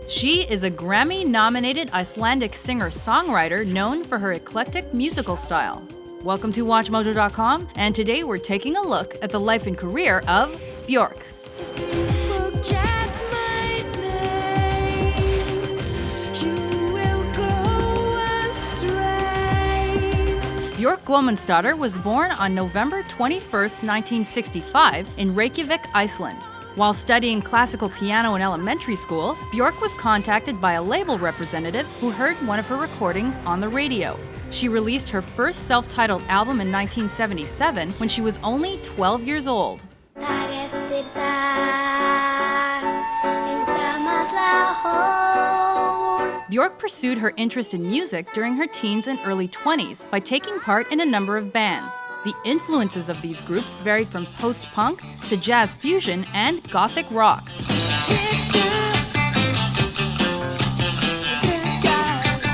She is a Grammy-nominated Icelandic singer-songwriter known for her eclectic musical style. Welcome to WatchMojo.com, and today we're taking a look at the life and career of Bjork. Bjork Guðmundsdóttir was born on November 21, 1965 in Reykjavik, Iceland. While studying classical piano in elementary school, Bjork was contacted by a label representative who heard one of her recordings on the radio. She released her first self-titled album in 1977 when she was only 12 years old. Bjork pursued her interest in music during her teens and early 20s by taking part in a number of bands. The influences of these groups varied from post-punk to jazz fusion and gothic rock.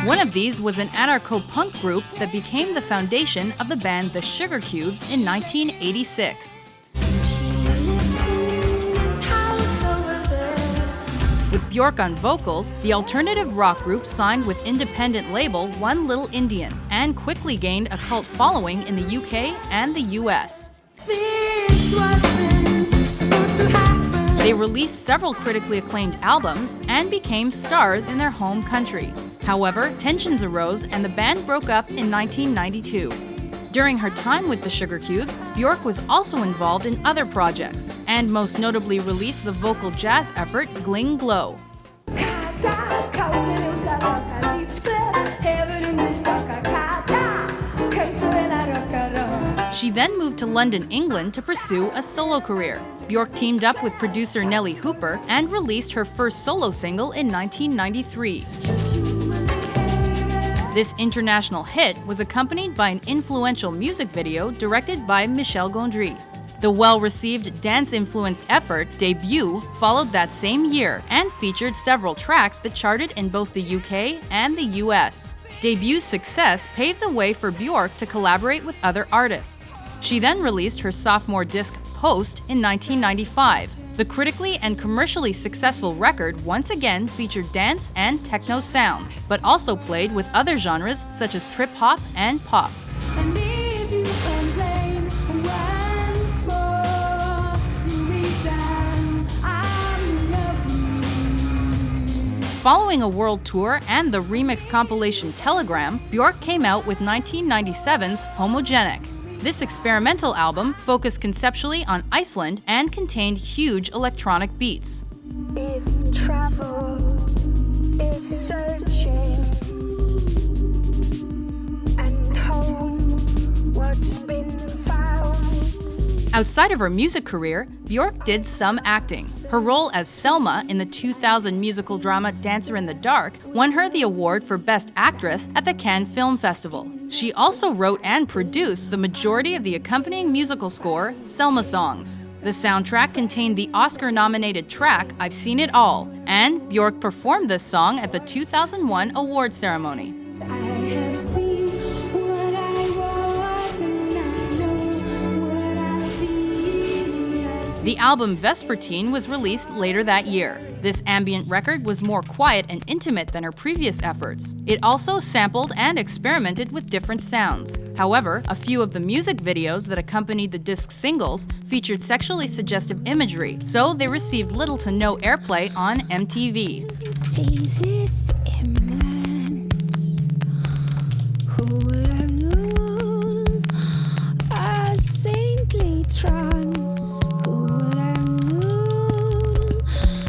One of these was an anarcho-punk group that became the foundation of the band the Sugarcubes in 1986. With Bjork on vocals, the alternative rock group signed with independent label One Little Indian and quickly gained a cult following in the UK and the US. They released several critically acclaimed albums and became stars in their home country. However, tensions arose and the band broke up in 1992. During her time with the Sugarcubes, Bjork was also involved in other projects, and most notably released the vocal jazz effort Gling Glow. She then moved to London, England to pursue a solo career. Bjork teamed up with producer Nelly Hooper and released her first solo single in 1993. This international hit was accompanied by an influential music video directed by Michel Gondry. The well-received dance-influenced effort, Debut, followed that same year and featured several tracks that charted in both the UK and the US. Debut's success paved the way for Bjork to collaborate with other artists. She then released her sophomore disc, Post, in 1995. The critically and commercially successful record once again featured dance and techno sounds, but also played with other genres such as trip-hop and pop. Following a world tour and the remix compilation Telegram, Bjork came out with 1997's Homogenic. This experimental album focused conceptually on Iceland and contained huge electronic beats. If travel is searching and home what's been found. Outside of her music career, Bjork did some acting. Her role as Selma in the 2000 musical drama Dancer in the Dark won her the award for Best Actress at the Cannes Film Festival. She also wrote and produced the majority of the accompanying musical score, Selma Songs. The soundtrack contained the Oscar-nominated track I've Seen It All, and Bjork performed this song at the 2001 award ceremony. The album Vespertine was released later that year. This ambient record was more quiet and intimate than her previous efforts. It also sampled and experimented with different sounds. However, a few of the music videos that accompanied the disc's singles featured sexually suggestive imagery, so they received little to no airplay on MTV. See this immense, who would have known a saintly trance?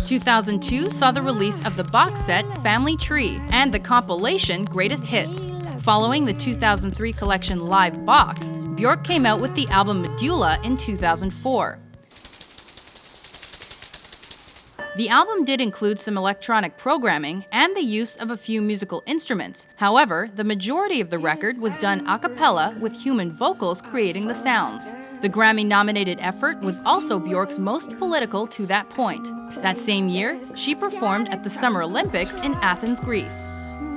2002 saw the release of the box set Family Tree and the compilation Greatest Hits. Following the 2003 collection Live Box, Bjork came out with the album Medulla in 2004. The album did include some electronic programming and the use of a few musical instruments. However, the majority of the record was done a cappella with human vocals creating the sounds. The Grammy-nominated effort was also Bjork's most political to that point. That same year, she performed at the Summer Olympics in Athens, Greece.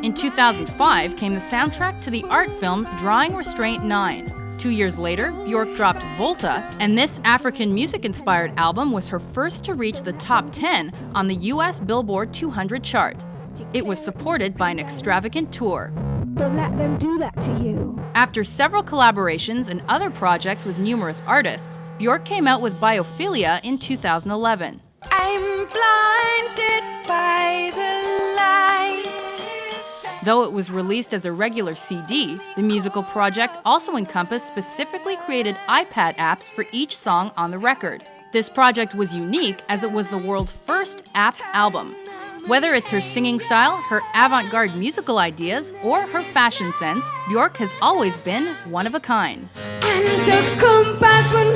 In 2005 came the soundtrack to the art film Drawing Restraint 9. 2 years later, Bjork dropped Volta, and this African music-inspired album was her first to reach the top 10 on the US Billboard 200 chart. It was supported by an extravagant tour. Don't let them do that to you. After several collaborations and other projects with numerous artists, Bjork came out with Biophilia in 2011. I'm blinded by the lights. Though it was released as a regular CD, the musical project also encompassed specifically created iPad apps for each song on the record. This project was unique as it was the world's first app album. Whether it's her singing style, her avant-garde musical ideas, or her fashion sense, Bjork has always been one of a kind. And a compass when